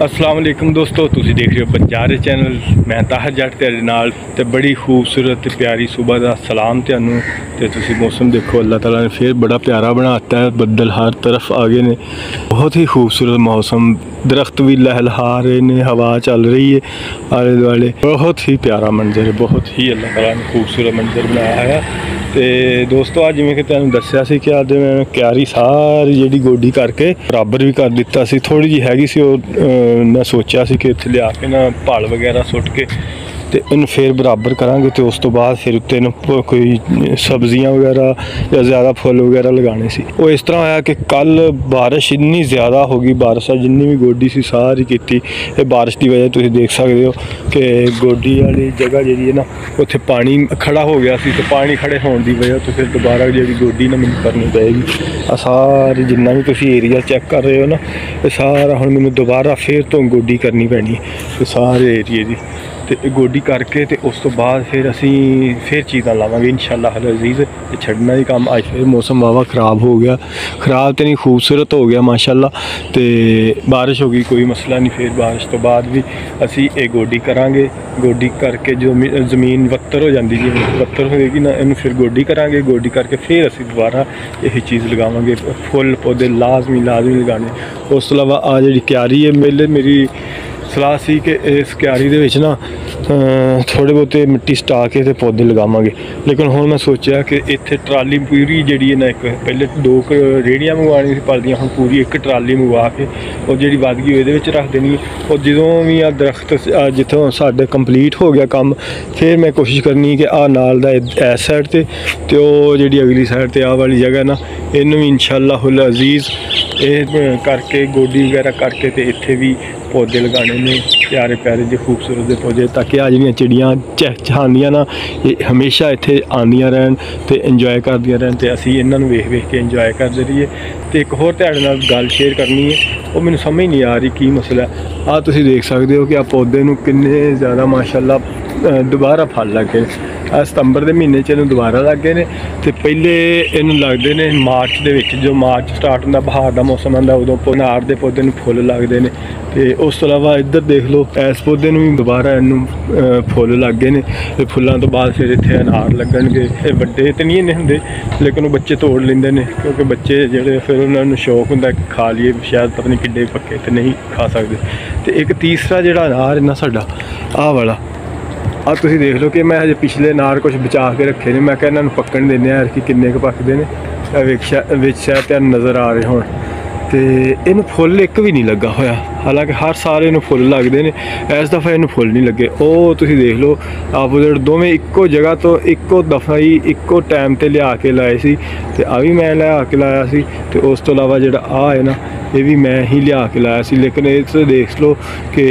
अस्सलाम वालेकुम दोस्तों, तुसी देख रहे हो बंजारे चैनल। मैं ताहर जट तेरे नाल ते बड़ी खूबसूरत प्यारी सुबह का सलाम तेनू। ते तुसी मौसम देखो, अल्लाह ताला ने फिर बड़ा प्यारा बनाता है। बदल हर तरफ आ गए ने, बहुत ही खूबसूरत मौसम। दरख्त भी लहलहा रहे ने, हवा चल रही है आले दुआले। बहुत ही प्यारा मंजर है, बहुत ही अल्लाह ताला ने खूबसूरत मंजर बनाया है। तो दोस्तों अज जिवें कि तुहानूं दस्सिया सी कि अज मैं क्यारी सारी जिहड़ी गोडी करके बराबर भी कर दिता सी। थोड़ी जी हैगी सी, मैं सोचा सी कि इत्थे लिया के ना भल वगैरह सुट के तो इन्हूं फिर बराबर करांगे। तो उस तो बाद फिर उत्ते कोई सब्जियां वगैरह या ज़्यादा फुल वगैरह लगाने सी। वो इस तरह होया कि कल बारिश इन्नी ज़्यादा हो गई, बारिश जिन्नी भी गोडी सी सारी कीती। बारिश की वजह तुसीं देख सकते हो कि गोडी वाली जगह जी है ना, उत्थे पानी खड़ा हो गया सी। तो पानी खड़े होने की वजह तो फिर दोबारा जी गोडी ना मैनूं करनी पेगी। सारी जिन्ना भी तुसीं एरिया चैक कर रहे हो ना, ये सारा हुण मैनूं दोबारा फिर तो गोडी करनी पैनी है सारे एरिए की। तो गोडी करके तो उस तो बाद फिर असी फिर चीज़ां लावांगे इंशाअल्लाह अज़ीज़। छड्डना ही काम अज फिर मौसम वावा ख़राब हो गया, ख़राब तो नहीं खूबसूरत हो गया माशाअल्लाह। तो बारिश हो गई, कोई मसला नहीं। फिर बारिश तो बाद भी असी ये गोडी करांगे। गोडी करके जो ज़मीन वत्तर हो जाती जी, वत्तर होएगी ना, इन्हूं फिर गोडी करांगे। गोडी करके फिर असी दोबारा यही चीज़ लगावांगे, फुल पौधे लाजमी लगाने। उस तो इलावा आ जी क्यारी है मेरी सलाह सी कि इस क्यारी दे विच ना थोड़े बहुते मिट्टी सटा के ते पौधे लगावांगे। लेकिन हुण मैं सोचा कि इत्थे ट्राली पूरी जिहड़ी है ना, एक पहले 2 रेहड़ियां मंगवानी सी पल दियां, हुण पूरी एक ट्राली मंगवा के और जिहड़ी वध गई इहदे विच रख देनी। और जदों भी आ दरख्त जित्थों साडे कंप्लीट हो गया काम, फिर मैं कोशिश करनी कि आ नाल दा इस साइड ते ओह जिहड़ी अगली साइड ते आ वाली जगह ना, इन्हूं इंशाअल्लाह अज़ीज़ ये करके गोडी वगैरह करके तो इत्थे भी पौधे लगाने ने प्यारे प्यारे जो खूबसूरत से पौधे, ताकि आ जिहड़ियां चिड़ियां चहचहांदियां ना, ये हमेशा इत्थे आंदियां रहन ते इंजॉय करदियां रहन। तो असीं इन्हां नूं वेख के इंजॉय करते रहिए। तो एक होर तुहाडे नाल गल शेयर करनी है, वो मैनूं समझ नहीं आ रही की मसला है। आ तुसीं देख सकते हो कि आ पौधे नूं किन्ने ज़्यादा माशाअल्लाह दोबारा फल लग गए। सितंबर के महीने च इन्हूं दोबारा लग गए ने। तो पहले इन्हूं लगदे ने मार्च दे विच, जो मार्च स्टार्ट होंदा, बहार का मौसम आंदा, उदों अनार के पौधे नूं फुੱਲ लगदे ने। तो उस तो इलावा इधर देख लो, इस पौधे नूं भी दोबारा इन्हूं फुੱਲ लग गए ने। तो फुੱਲਾਂ तो बाद फिर इत्थे अनार लगणगे। ये वड्डे तो नहीं इन्ने हुंदे, लेकिन वो बच्चे तोड़ लेंदे ने, क्योंकि बच्चे जिहड़े फिर उन्हां नूं शौक हुंदा कि खा लीए, शायद पता नहीं किड्डे पक्के तो नहीं खा सकते। तो एक तीसरा जिहड़ा अनार है ना साडा, आह वाला आ तुसीं देख लो कि मैं हजे पिछले अनार कुछ बचा के रखे ने। मैं कहा इन्हां नूं पक्कण दिंदे आ कि किन्ने क पकदे ने। विच शायद तुहानूं नज़र आ रहे होण। तो इन्हूं फुੱਲ एक भी नहीं लगा होया, हालांकि हर साल इन्हूं फुੱਲ लगदे ने। इस दफ़ा इन्हूं फुੱਲ नहीं लगे। ਉਹ ਤੁਸੀਂ देख लो आपोजिट दोवें ਇੱਕੋ जगह तो ਇੱਕੋ दफ़ा ही ਇੱਕੋ टाइम ਤੇ लिया के लाए सी। ਤੇ ਆ ਵੀ मैं लिया के लाया सी। ਤੇ ਉਸ ਤੋਂ ਇਲਾਵਾ ਜਿਹੜਾ ਆ है ना, ये भी मैं ही लिया के लाया सी। लेकिन इस देख लो कि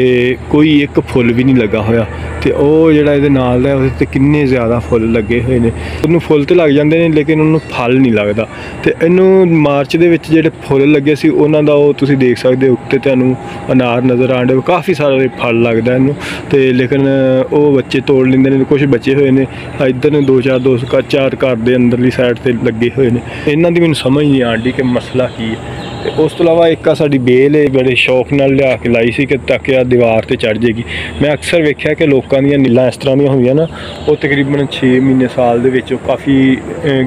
कोई एक फुੱਲ भी नहीं लगा होया। तो ਉਹ ਜਿਹੜਾ ਇਹਦੇ ਨਾਲ ਦਾ ਉਹਦੇ 'ਤੇ ਕਿੰਨੇ ਜ਼ਿਆਦਾ ਫੁੱਲ ਲੱਗੇ ਹੋਏ ਨੇ। ਉਹਨੂੰ ਫੁੱਲ ਤੇ ਲੱਗ ਜਾਂਦੇ ਨੇ, ਲੇਕਿਨ ਉਹਨੂੰ ਫਲ ਨਹੀਂ ਲੱਗਦਾ। ਤੇ ਇਹਨੂੰ ਮਾਰਚ ਦੇ ਵਿੱਚ ਜਿਹੜੇ ਫੁੱਲ ਲੱਗੇ ਸੀ ਉਹਨਾਂ ਦਾ ਉਹ ਤੁਸੀਂ ਦੇਖ ਸਕਦੇ ਹੋ, ਉੱਤੇ ਤੁਹਾਨੂੰ अनार नज़र आने, काफ़ी सारे फल लगता है इनू। तो लेकिन वो बच्चे तोड़ लेंदे ने, कुछ बचे हुए ने इधर ने 2-4 घर के अंदरली साइड से लगे हुए हैं। इन्हों की मैनूं समझ नहीं आती कि मसला की है। तो उस तो इलावा एक साडी बेल है, बड़े शौक नाल लिया के लाई सी कि ताकि आ दीवार ते चढ़ जाएगी। मैं अक्सर वेख्या कि लोगों दी नीलां इस तरह दी होंदियां ना, वो तकरीबन 6 महीने साल दे विच काफ़ी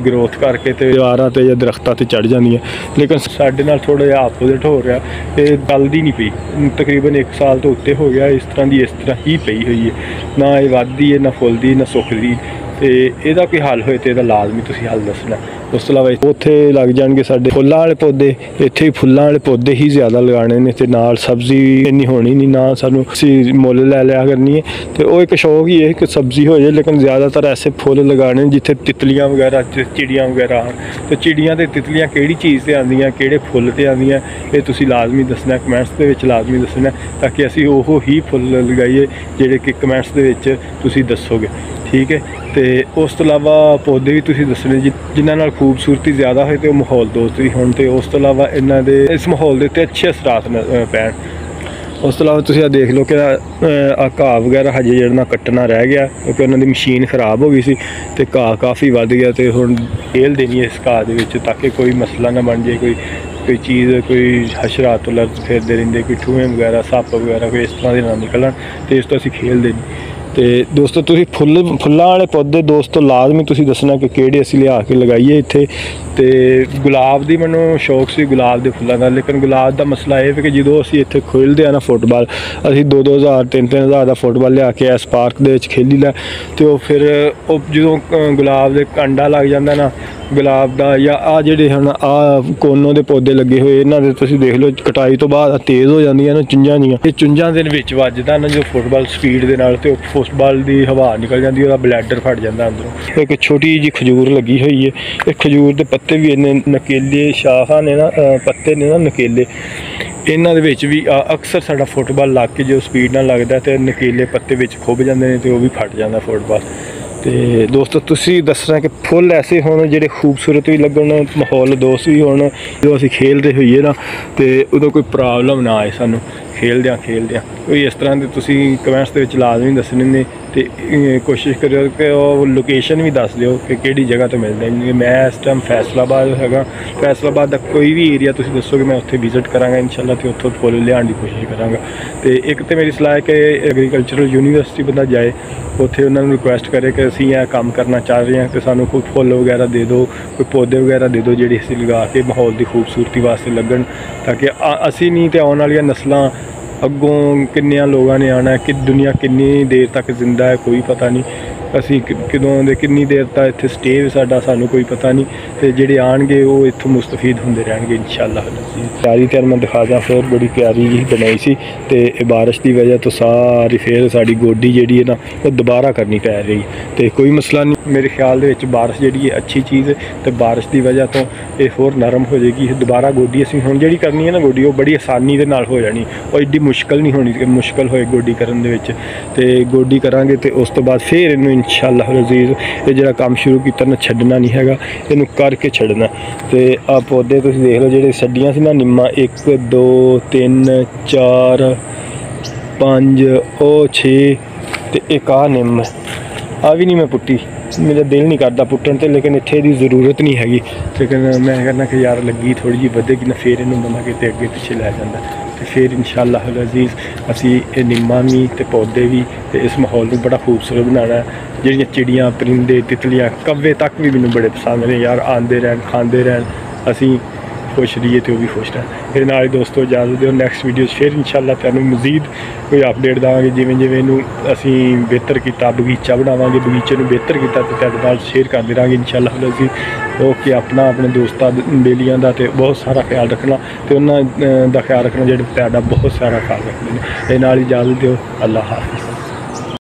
ग्रोथ करके ते दीवारां ते या दरख्तां ते चढ़ जांदियां। लेकिन साडे नाल थोड़ा जिहा आपोजिट हो रहा, ये गलदी नहीं पई। तकरीबन 1 साल तो उत्ते हो गया इस तरह ही पई हुई है, ना ये वधदी है, ना फुੱਲਦੀ, ना सुखदी। तो ਇਹਦਾ कोई हल होए तो ਇਹਦਾ लाजमी तुसीं हल दसना। उस तो इलावा उत्थे लग जाएंगे साडे फुੱਲਾਂ वाले पौधे। इत्थे फुੱਲਾਂ वाले पौधे ही ज़्यादा लगाने ने, ते नाल सब्जी इन्नी होनी नहीं, ना सानू मुੱਲ लै लिया करनी है। तो वो एक शौक ही है कि सब्जी हो जाए, लेकिन ज़्यादातर ऐसे फुੱਲ लगाने जिथे तितलियां वगैरह चिड़ियां वगैरह आन। तो चिड़ियां ते तितलियां किहड़ी चीज़ ते आंदियां, किहड़े फुੱਲ ते आंदियां, ये तुसीं लाजमी दसना, कमेंट्स दे विच लाजमी दसना, ताकि असीं ओहो ही फुੱਲ लगाइए जिहड़े कि कमेंट्स दे विच तुसीं दसोगे। ठीक है। तो उस तो इलावा पौधे भी तुसीं दसने जिन्हां नाल खूबसूरती ज़्यादा होए तो माहौल दोस्त भी होण। तो उस तो इलावा इन्हां दे इस माहौल दे उत्ते अच्छे असरात पैण। उस तो इलावा तुसीं देख लो कि घाह वगैरह हजे जिहड़ा कट्टना रह गया, क्योंकि उन्हां दी मशीन खराब हो गई सी। तो घाह काफ़ी वध गया, तो हुण ढेल देनी है इस घाह दे विच, ताकि कोई मसला ना बन जाए, कोई कोई चीज़ कोई हशरात तो लर्ज फिरते रहंदे, कोई ठूहे वगैरह सप्प वगैरह कोई इस तरह के ना निकलन, तो इस तो असीं खेलदे नहीं। तो दोस्तों तुसीं फुल्लां वाले पौधे दोस्तों लाजमी तुसीं दसना कि किहड़े असीं लिया के लगाइए इत्थे। तो गुलाब दी मैनूं शौक सी गुलाब दे फुल्लां दा, लेकिन गुलाब दा मसला ये है कि जो असीं इत्थे खेलदे आ ना फुटबाल, असीं 2-2 हज़ार 3-3 हज़ार दा फुटबाल लिया के इस पार्क दे विच खेली लै, तो फिर जो गुलाब दे कंडा लग जांदा ना गुलाब दा, या आ जिहड़े हन आ कोनों दे पौधे लगे हुए इन्हां दे तुसीं देख लो कटाई तो बाद तेज़ हो जांदियां ना चुंझां जियां, ये चुंझां दे विच वजदा ना जो फुटबाल स्पीड दे नाल, ते फुटबाल दी हवा निकल जाती है, ब्लैडर फट जाता अंदरों। एक छोटी जी खजूर लगी हुई है, ये खजूर के पत्ते भी इन्ने नकेले शाखा ने ना, पत्ते ने ना नकेले, इन्हां दे विच भी अक्सर साडा फुटबाल लग के जो स्पीड नाल लगदा ते नकेले पत्ते विच खुब जांदे ने, ते ओह भी फट जांदा फुटबाल। तो दोस्तों तुसीं दसना कि फुल ऐसे होने जिहड़े खूबसूरत भी लगन, माहौल दोस्त भी होण, जो असीं खेलदे होइए ना तो उदों कोई प्रॉब्लम ना आए सानूं खेलदियां कोई इस तरह के तुसीं कमेंट्स दे विच लाजमी दसने ने। तो कोशिश करो कि लोकेशन भी दस दिओ कि किहड़ी जगह तो मिलदे ने। मैं इस टाइम फैसलाबाद हैगा, फैसलाबाद का कोई भी एरिया तुसीं दसो कि मैं उत्थे विजिट करांगा इंशाअल्लाह, तो उत्थों फुल लियाण दी कोशिश करांगा। तो एक तो मेरी सलाह है कि एग्रीकल्चरल यूनीवर्सिटी बंदा जाए, उत्थे उन्होंने रिक्वेस्ट करे कि असीं यह काम करना चाह रहे हैं, तो सानूं कोई फुल वगैरह दे दो, कोई पौधे वगैरह दे दो जिहड़े असीं लगा के माहौल की खूबसूरती वास्ते लगन, ताकि असीं नहीं तो आने वाली नस्लां अगों किन्नियां लोगों ने आना है, कि दुनिया किन्नी देर तक जिंदा है कोई पता नहीं, असीं कदों दे किन्नी देर तक इत्थे स्टे साडा सानूं कोई पता नहीं, तो जिहड़े आएंगे वो इत्थों मुस्तफीद होंदे रहणगे इंशाअल्लाह। प्यारी तो मैं दिखा दा फिर बड़ी प्यारी जी बनाई सी, तो बारिश की वजह तो सारी फिर साड़ी गोडी जिहड़ी है ना वो दोबारा करनी पै रही, तो कोई मसला नहीं। मेरे ख्याल दे विच बारिश जिहड़ी है अच्छी चीज़ है, तो बारिश की वजह तो ये होर नरम हो जाएगी। दोबारा गोडी असीं हुण जिहड़ी करनी है ना गोडी, वो बड़ी आसानी दे नाल हो जानी, और एड्डी मुश्किल नहीं होनी कि मुश्किल होए गोडी करन दे विच। ते गोडी करांगे तो उस तो बाद फिर इनू इंशाअल्लाह अज़ीज़ ये जिहड़ा काम शुरू कीता ना छड्डना नहीं हैगा, इनू करके छड्डना। तो आ पौधे तुसीं देख लो जिहड़े छड्डियां सी ना निम्मा 1 2 3 4 5 ਉਹ 6 ਤੇ ਇੱਕ ਆ ਨਿੰਮ ਆ ਵੀ ਨਹੀਂ ਮੈਂ ਪੁੱਟੀ, मेरा दिल नहीं करता पुट्टन ते, लेकिन इत्थे दी ज़रूरत नहीं हैगी, लेकिन मैं कहना कि यार लगी थोड़ी जी वधेगी ना फिर इन्हूं बंदा किते अगे पिछे लै जांदा, तो फिर इंशाअल्लाह अज़ीज़ असी ये निम्मा भी तो पौधे भी तो इस माहौल को बड़ा खूबसूरत बनाना है। जिहड़ियां चिड़ियां परिंदे तितलियां कव्वे तक भी मैनूं बड़े पसंद ने यार, आंदे रहन खांदे रहन, असी खुश रहिए तो भी खुश रहन। फिर नाल दोस्तों इजाज़त दो, नैक्सट वीडियो फिर इंशाअल्लाह तुहानूं मज़ीद कोई अपडेट देवांगे, जिवें जिवें इनू असीं बेहतर कीता, बगीचा बनावांगे, बगीचे नूं बेहतर कीता तो तुहाडे नाल शेयर करदे रहांगे इंशाअल्लाह अज़ीज़। ओके, अपना अपने दोस्तां बेलियां दा ते बहुत सारा ख्याल रखना, तो उन्हां दा ख्याल रखना जिहड़े तुहाडा बहुत सारा ख्याल रखदे ने। इस नाल इजाज़त दिओ, अल्लाह हाफिज़।